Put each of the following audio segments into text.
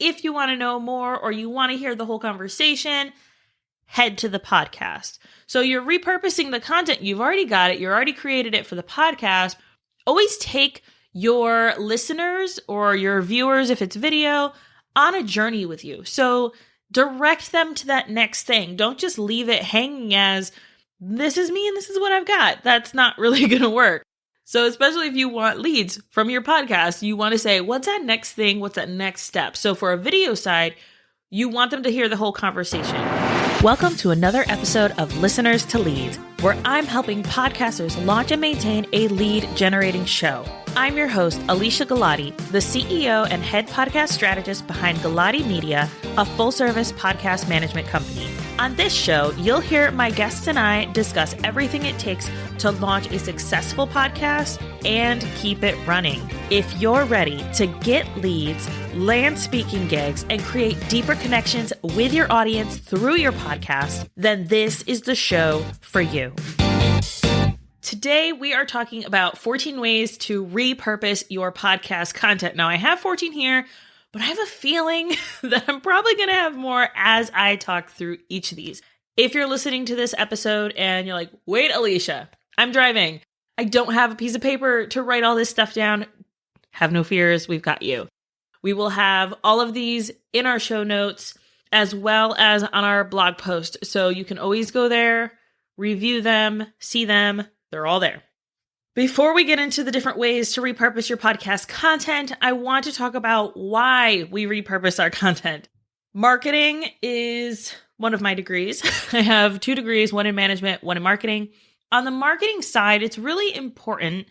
if you want to know more or you want to hear the whole conversation, head to the podcast. So you're repurposing the content. You've already got it. You already created it for the podcast. Always take your listeners or your viewers, if it's video, on a journey with you. So direct them to that next thing. Don't just leave it hanging as, this is me and this is what I've got. That's not really going to work. So especially if you want leads from your podcast, you want to say, what's that next thing? What's that next step? So for a video side, you want them to hear the whole conversation. Welcome to another episode of Listeners to Leads, where I'm helping podcasters launch and maintain a lead generating show. I'm your host, Alicia Galati, the CEO and head podcast strategist behind Galati Media, a full-service podcast management company. On this show, you'll hear my guests and I discuss everything it takes to launch a successful podcast and keep it running. If you're ready to get leads, land speaking gigs, and create deeper connections with your audience through your podcast, then this is the show for you. Today, we are talking about 14 ways to repurpose your podcast content. Now, I have 14 here, but I have a feeling that I'm probably going to have more as I talk through each of these. If you're listening to this episode and you're like, wait, Alicia, I'm driving. I don't have a piece of paper to write all this stuff down. Have no fears. We've got you. We will have all of these in our show notes as well as on our blog post. So you can always go there, review them, see them. They're all there. Before we get into the different ways to repurpose your podcast content, I want to talk about why we repurpose our content. Marketing is one of my degrees. I have 2 degrees, one in management, one in marketing. On the marketing side, it's really important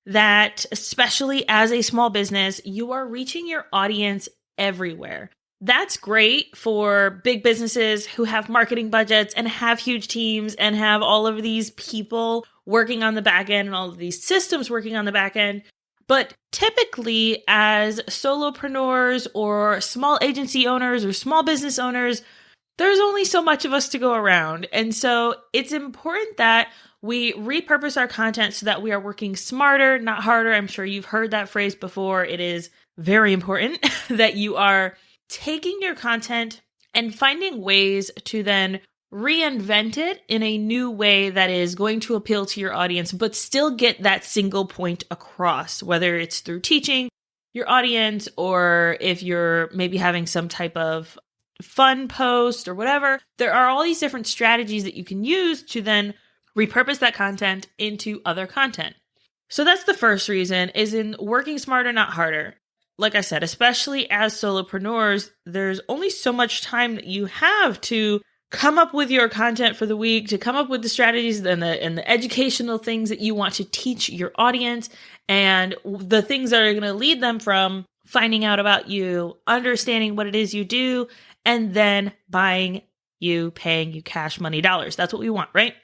that, especially as a small business, you are reaching your audience everywhere. That's great for big businesses who have marketing budgets and have huge teams and have all of these people working on the back end and all of these systems working on the back end. But typically, as solopreneurs or small agency owners or small business owners, there's only so much of us to go around. And so it's important that we repurpose our content so that we are working smarter, not harder. I'm sure you've heard that phrase before. It is very important that you are taking your content and finding ways to then reinvent it in a new way that is going to appeal to your audience, but still get that single point across, whether it's through teaching your audience or if you're maybe having some type of fun post or whatever. There are all these different strategies that you can use to then repurpose that content into other content. So that's the first reason, is in working smarter, not harder. Like I said, especially as solopreneurs, there's only so much time that you have to come up with your content for the week, to come up with the strategies and the educational things that you want to teach your audience, and the things that are going to lead them from finding out about you, understanding what it is you do, and then buying you, paying you cash money dollars. That's what we want, right?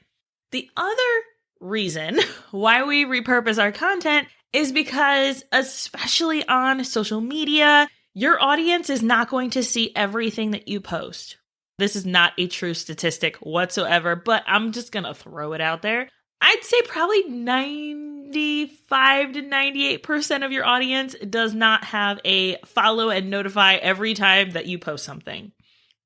The other reason why we repurpose our content is because, especially on social media, your audience is not going to see everything that you post. This is not a true statistic whatsoever, but I'm just going to throw it out there. I'd say probably 95 to 98% of your audience does not have a follow and notify every time that you post something.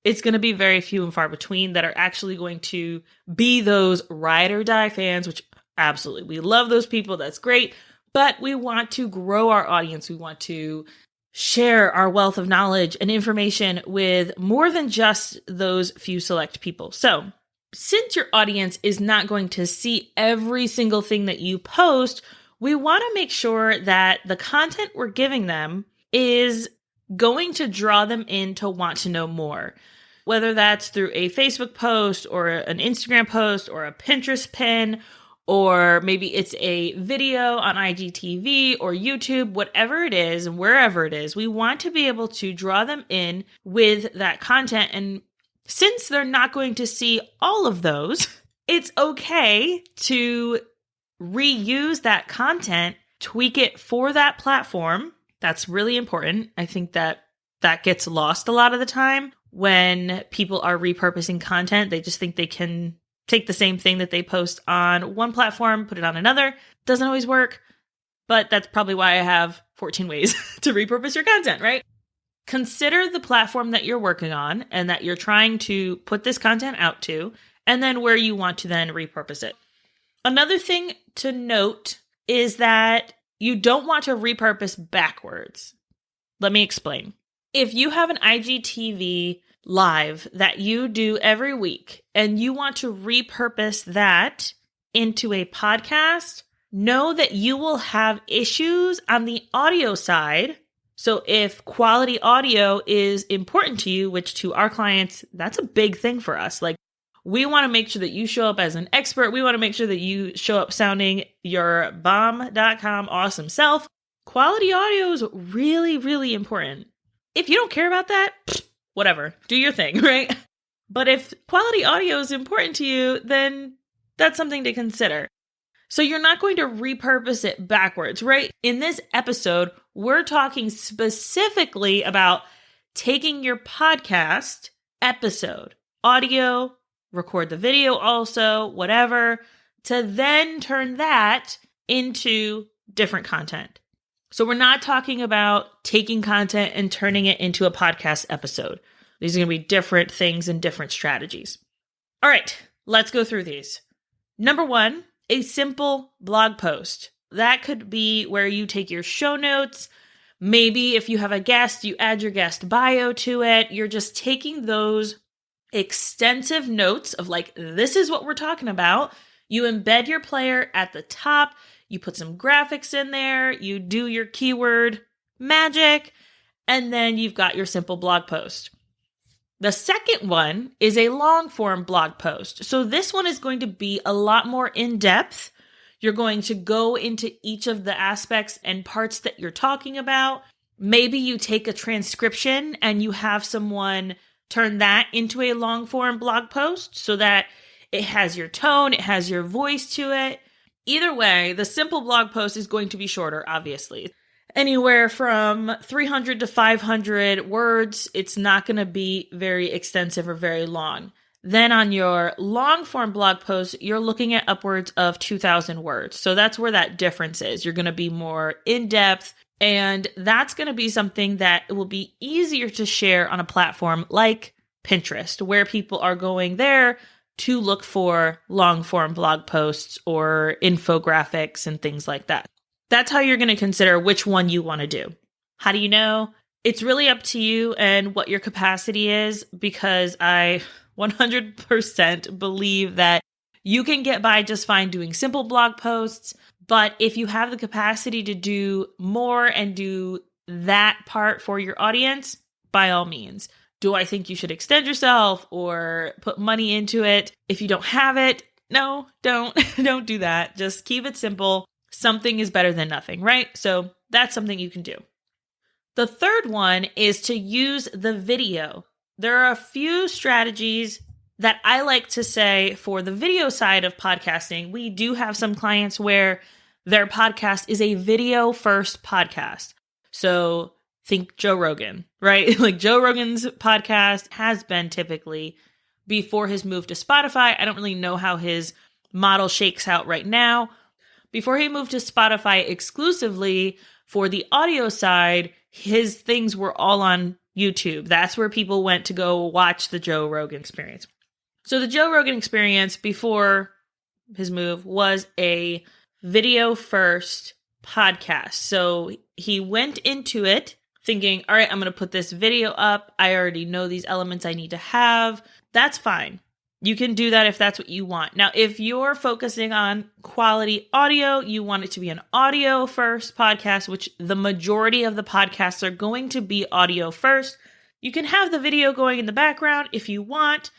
It's going to be very few and far between that are actually going to be those ride or die fans, which absolutely, we love those people. That's great. But we want to grow our audience. We want to share our wealth of knowledge and information with more than just those few select people. So since your audience is not going to see every single thing that you post, we want to make sure that the content we're giving them is going to draw them in to want to know more. Whether that's through a Facebook post or an Instagram post or a Pinterest pin, or maybe it's a video on IGTV or YouTube, whatever it is, and wherever it is, we want to be able to draw them in with that content. And since they're not going to see all of those, it's okay to reuse that content, tweak it for that platform. That's really important. I think that gets lost a lot of the time when people are repurposing content. They just think they can take the same thing that they post on one platform, put it on another. Doesn't always work, but that's probably why I have 14 ways to repurpose your content, right? consider the platform that you're working on and that you're trying to put this content out to, and then where you want to then repurpose it. Another thing to note is that you don't want to repurpose backwards. Let me explain. If you have an IGTV live that you do every week and you want to repurpose that into a podcast, know that you will have issues on the audio side. So if quality audio is important to you, which to our clients, that's a big thing for us. Like, we want to make sure that you show up as an expert. We want to make sure that you show up sounding your bomb.com awesome self. Quality audio is really, really important. If you don't care about that, whatever, do your thing, right? But if quality audio is important to you, then that's something to consider. So you're not going to repurpose it backwards, right? In this episode, we're talking specifically about taking your podcast episode, audio, record the video also, whatever, to then turn that into different content. So we're not talking about taking content and turning it into a podcast episode. These are going to be different things and different strategies. All right, let's go through these. Number 1, a simple blog post. That could be where you take your show notes. Maybe if you have a guest, you add your guest bio to it. You're just taking those extensive notes of like, this is what we're talking about. You embed your player at the top. You put some graphics in there. You do your keyword magic. And then you've got your simple blog post. The second one is a long form blog post. So this one is going to be a lot more in depth. You're going to go into each of the aspects and parts that you're talking about. Maybe you take a transcription and you have someone turn that into a long form blog post so that it has your tone, it has your voice to it. Either way, the simple blog post is going to be shorter, obviously. Anywhere from 300 to 500 words. It's not going to be very extensive or very long. Then on your long form blog post, you're looking at upwards of 2,000 words. So that's where that difference is. You're going to be more in depth, and that's going to be something that will be easier to share on a platform like Pinterest, where people are going there to look for long form blog posts or infographics and things like that. That's how you're going to consider which one you want to do. How do you know? It's really up to you and what your capacity is, because I 100% believe that you can get by just fine doing simple blog posts. But if you have the capacity to do more and do that part for your audience, by all means. Do I think you should extend yourself or put money into it? If you don't have it, no, don't do that. Just keep it simple. Something is better than nothing, right? So that's something you can do. The third one is to use the video. There are a few strategies that I like to say for the video side of podcasting. We do have some clients where their podcast is a video first podcast. So think Joe Rogan, right? Like Joe Rogan's podcast has been typically before his move to Spotify. I don't really know how his model shakes out right now. Before he moved to Spotify exclusively for the audio side, his things were all on YouTube. That's where people went to go watch the Joe Rogan Experience. So the Joe Rogan Experience before his move was a video first podcast. So he went into it thinking, all right, I'm going to put this video up. I already know these elements I need to have. That's fine. You can do that if that's what you want. Now, if you're focusing on quality audio, you want it to be an audio first podcast, which the majority of the podcasts are going to be audio first. You can have the video going in the background if you want.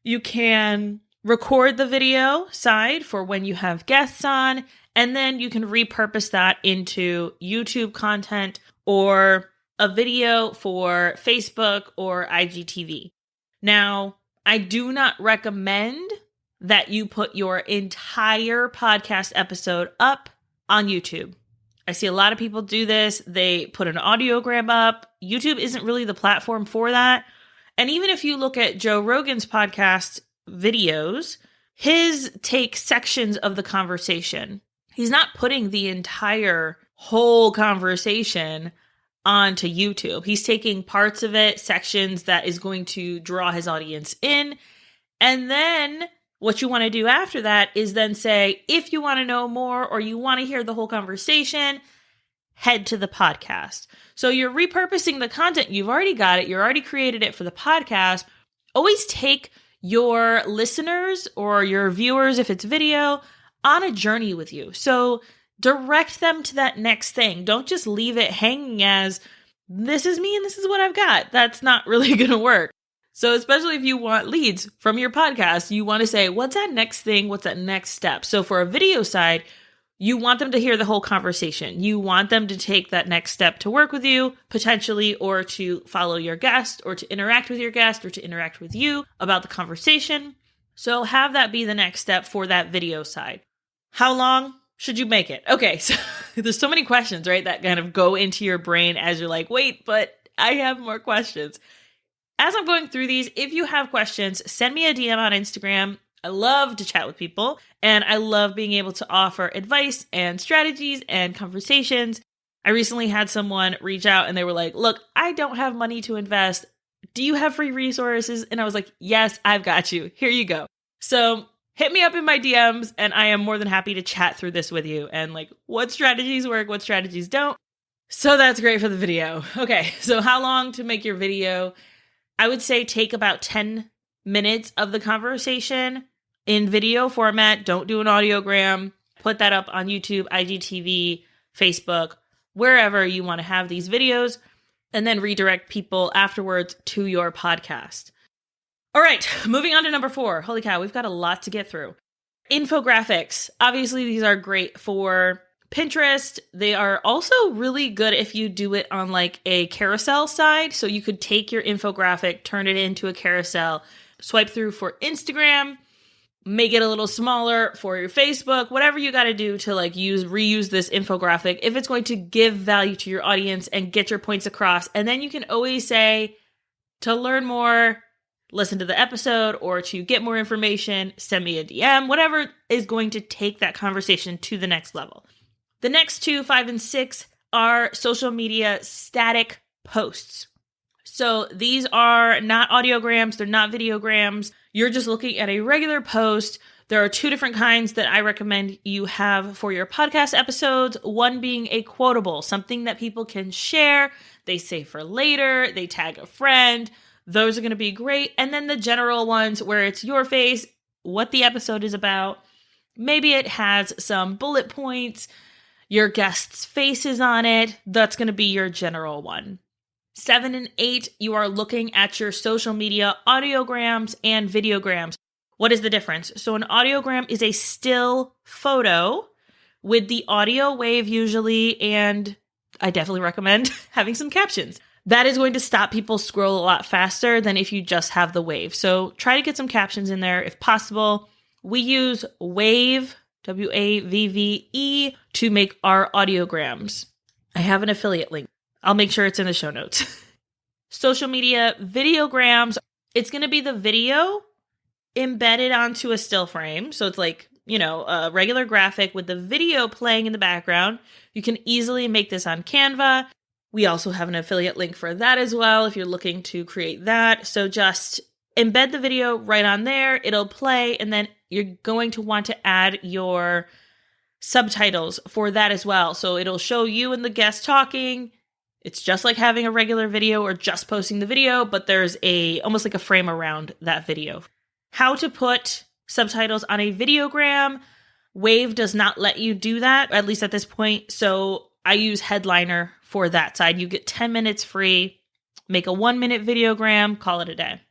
You can record the video side for when you have guests on, and then you can repurpose that into YouTube content or a video for Facebook or IGTV. Now, I do not recommend that you put your entire podcast episode up on YouTube. I see a lot of people do this. They put an audiogram up. YouTube isn't really the platform for that. And even if you look at Joe Rogan's podcast videos, his takes sections of the conversation. He's not putting the entire whole conversation onto YouTube. He's taking parts of it, sections that is going to draw his audience in. And then what you want to do after that is then say, if you want to know more or you want to hear the whole conversation, head to the podcast. So you're repurposing the content. You've already got it. You already created it for the podcast. Always take your listeners or your viewers, if it's video, on a journey with you. So direct them to that next thing. Don't just leave it hanging as, this is me and this is what I've got. That's not really going to work. So especially if you want leads from your podcast, you want to say, what's that next thing? What's that next step? So for a video side, you want them to hear the whole conversation. You want them to take that next step to work with you, potentially, or to follow your guest, or to interact with your guest, or to interact with you about the conversation. So have that be the next step for that video side. How long should you make it? Okay, so there's so many questions, right, that kind of go into your brain as you're like, wait, but I have more questions. As I'm going through these, if you have questions, send me a DM on Instagram. I love to chat with people, and I love being able to offer advice and strategies and conversations. I recently had someone reach out and they were like, look, I don't have money to invest. Do you have free resources? And I was like, yes, I've got you. Here you go. So hit me up in my DMs and I am more than happy to chat through this with you and like what strategies work, what strategies don't. So that's great for the video. Okay, so how long to make your video? I would say take about 10 minutes of the conversation in video format. Don't do an audiogram. Put that up on YouTube, IGTV, Facebook, wherever you want to have these videos, and then redirect people afterwards to your podcast. All right, moving on to number 4. Holy cow, we've got a lot to get through. Infographics. Obviously, these are great for Pinterest. They are also really good if you do it on like a carousel side. So you could take your infographic, turn it into a carousel, swipe through for Instagram, make it a little smaller for your Facebook, whatever you got to do to like reuse this infographic if it's going to give value to your audience and get your points across. And then you can always say, to learn more, listen to the episode, or to get more information, send me a DM, whatever is going to take that conversation to the next level. The next 2, 5, and 6 are social media static posts. So these are not audiograms, they're not videograms. You're just looking at a regular post. There are 2 different kinds that I recommend you have for your podcast episodes. One being a quotable, something that people can share. They say for later, they tag a friend. Those are going to be great. And then the general ones where it's your face, what the episode is about. Maybe it has some bullet points, your guest's face is on it. That's going to be your general one. 7 and 8, you are looking at your social media audiograms and videograms. What is the difference? So an audiogram is a still photo with the audio wave usually, and I definitely recommend having some captions. That is going to stop people scroll a lot faster than if you just have the wave. So try to get some captions in there if possible. We use Wave, WAVVE, to make our audiograms. I have an affiliate link. I'll make sure it's in the show notes. Social media videograms, it's going to be the video embedded onto a still frame. So it's like, a regular graphic with the video playing in the background. You can easily make this on Canva. We also have an affiliate link for that as well if you're looking to create that. So just embed the video right on there. It'll play, and then you're going to want to add your subtitles for that as well. So it'll show you and the guest talking. It's just like having a regular video or just posting the video, but there's almost like a frame around that video. How to put subtitles on a videogram. Wave does not let you do that, at least at this point. So I use Headliner for that side. You get 10 minutes free, make a 1-minute videogram, call it a day.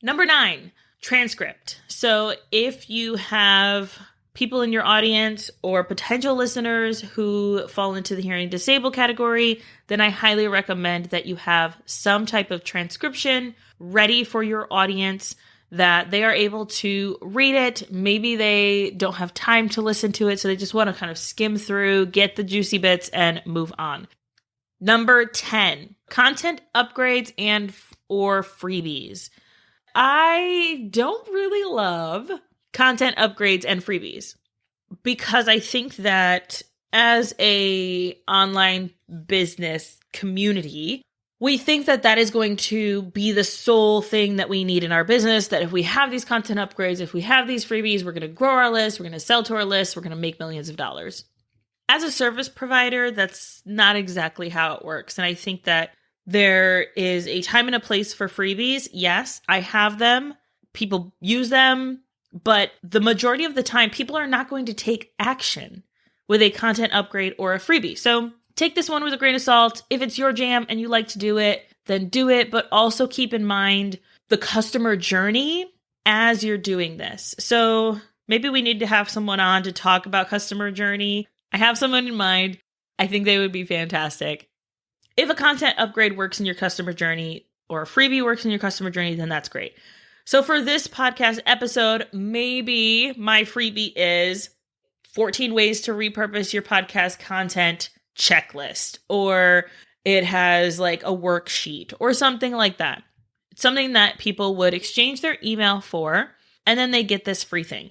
Number 9, transcript. So if you have people in your audience or potential listeners who fall into the hearing disabled category, then I highly recommend that you have some type of transcription ready for your audience that they are able to read it. Maybe they don't have time to listen to it, so they just want to kind of skim through, get the juicy bits, and move on. Number 10, content upgrades and or freebies. I don't really love content upgrades and freebies because I think that as a online business community, we think that that is going to be the sole thing that we need in our business, that if we have these content upgrades, if we have these freebies, we're going to grow our list, we're going to sell to our list, we're going to make millions of dollars. As a service provider, that's not exactly how it works. And I think that there is a time and a place for freebies. Yes, I have them. People use them. But the majority of the time, people are not going to take action with a content upgrade or a freebie. So take this one with a grain of salt. If it's your jam and you like to do it, then do it. But also keep in mind the customer journey as you're doing this. So maybe we need to have someone on to talk about customer journey. I have someone in mind. I think they would be fantastic. If a content upgrade works in your customer journey or a freebie works in your customer journey, then that's great. So for this podcast episode, maybe my freebie is 14 ways to repurpose your podcast content checklist, or it has like a worksheet or something like that. It's something that people would exchange their email for, and then they get this free thing.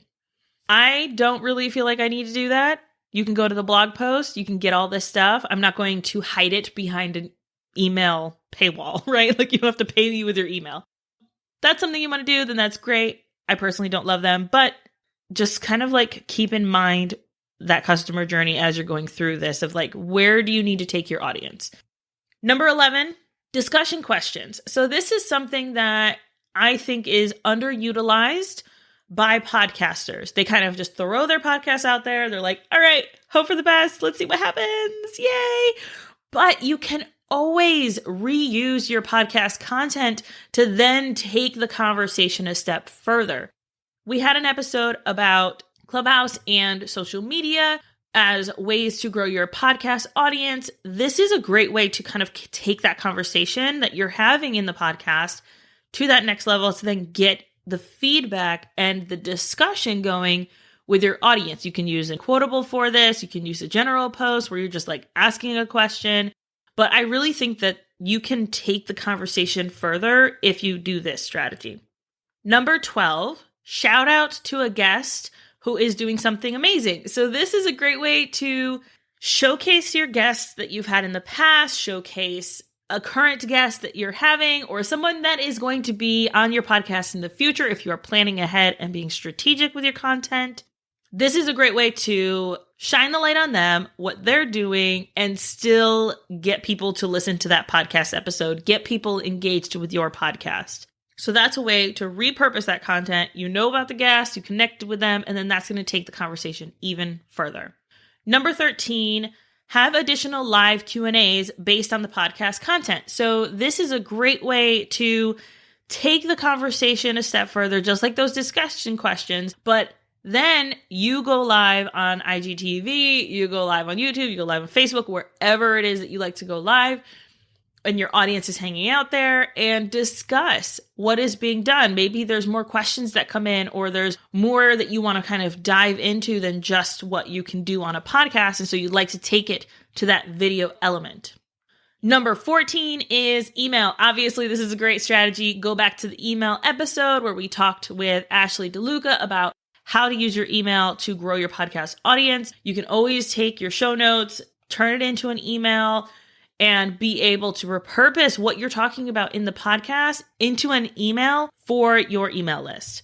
I don't really feel like I need to do that. You can go to the blog post. You can get all this stuff. I'm not going to hide it behind an email paywall, right? Like you have to pay me with your email. That's something you want to do, then that's great. I personally don't love them, but just kind of like keep in mind that customer journey as you're going through this of like, where do you need to take your audience? Number 11, discussion questions. So this is something that I think is underutilized by podcasters. They kind of just throw their podcasts out there. They're like, all right, hope for the best. Let's see what happens. Yay. But you can always reuse your podcast content to then take the conversation a step further. We had an episode about Clubhouse and social media as ways to grow your podcast audience. This is a great way to kind of take that conversation that you're having in the podcast to that next level to then get the feedback and the discussion going with your audience. You can use a quotable for this. You can use a general post where you're just like asking a question. But I really think that you can take the conversation further if you do this strategy. Number 12, shout out to a guest who is doing something amazing. So this is a great way to showcase your guests that you've had in the past, showcase a current guest that you're having, or someone that is going to be on your podcast in the future if you are planning ahead and being strategic with your content. This is a great way to shine the light on them, what they're doing, and still get people to listen to that podcast episode, get people engaged with your podcast. So that's a way to repurpose that content. You know about the guest, you connected with them, and then that's going to take the conversation even further. Number 13, have additional live Q&As based on the podcast content. So this is a great way to take the conversation a step further, just like those discussion questions, but then you go live on IGTV, you go live on YouTube, you go live on Facebook, wherever it is that you like to go live, and your audience is hanging out there, and discuss what is being done. Maybe there's more questions that come in, or there's more that you want to kind of dive into than just what you can do on a podcast. And so you'd like to take it to that video element. Number 14 is email. Obviously, this is a great strategy. Go back to the email episode where we talked with Ashley DeLuca about how to use your email to grow your podcast audience. You can always take your show notes, turn it into an email, and be able to repurpose what you're talking about in the podcast into an email for your email list.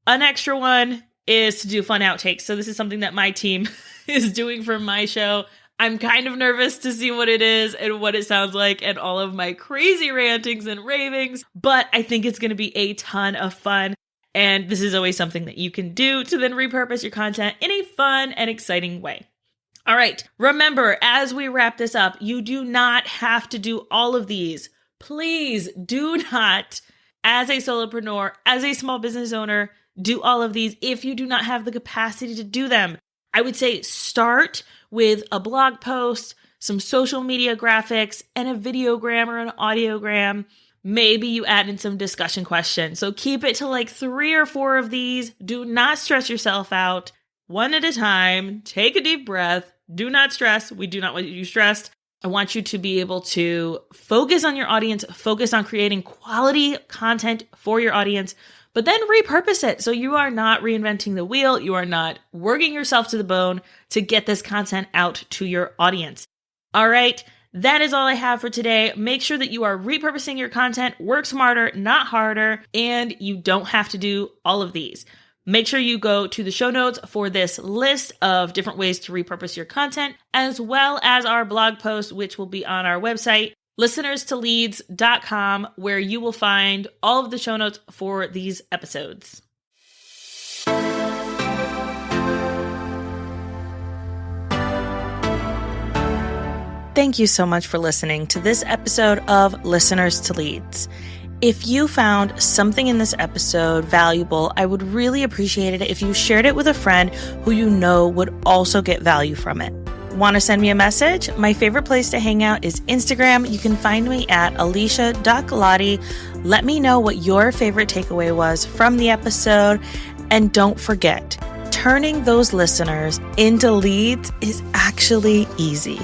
An extra one is to do fun outtakes. So this is something that my team is doing for my show. I'm kind of nervous to see what it is and what it sounds like and all of my crazy rantings and ravings, but I think it's going to be a ton of fun. And this is always something that you can do to then repurpose your content in a fun and exciting way. All right, remember, as we wrap this up, you do not have to do all of these. Please do not, as a solopreneur, as a small business owner, do all of these if you do not have the capacity to do them. I would say start with a blog post, some social media graphics, and a videogram or an audiogram. Maybe you add in some discussion questions. So keep it to like 3 or 4 of these. Do not stress yourself out. One at a time. Take a deep breath. Do not stress. We do not want you stressed. I want you to be able to focus on your audience, focus on creating quality content for your audience, but then repurpose it. So you are not reinventing the wheel. You are not working yourself to the bone to get this content out to your audience. All right. That is all I have for today. Make sure that you are repurposing your content. Work smarter, not harder, and you don't have to do all of these. Make sure you go to the show notes for this list of different ways to repurpose your content, as well as our blog post, which will be on our website, listenerstoleads.com, where you will find all of the show notes for these episodes. Thank you so much for listening to this episode of Listeners to Leads. If you found something in this episode valuable, I would really appreciate it if you shared it with a friend who you know would also get value from it. Want to send me a message? My favorite place to hang out is Instagram. You can find me at alicia.galati. Let me know what your favorite takeaway was from the episode. And don't forget, turning those listeners into leads is actually easy.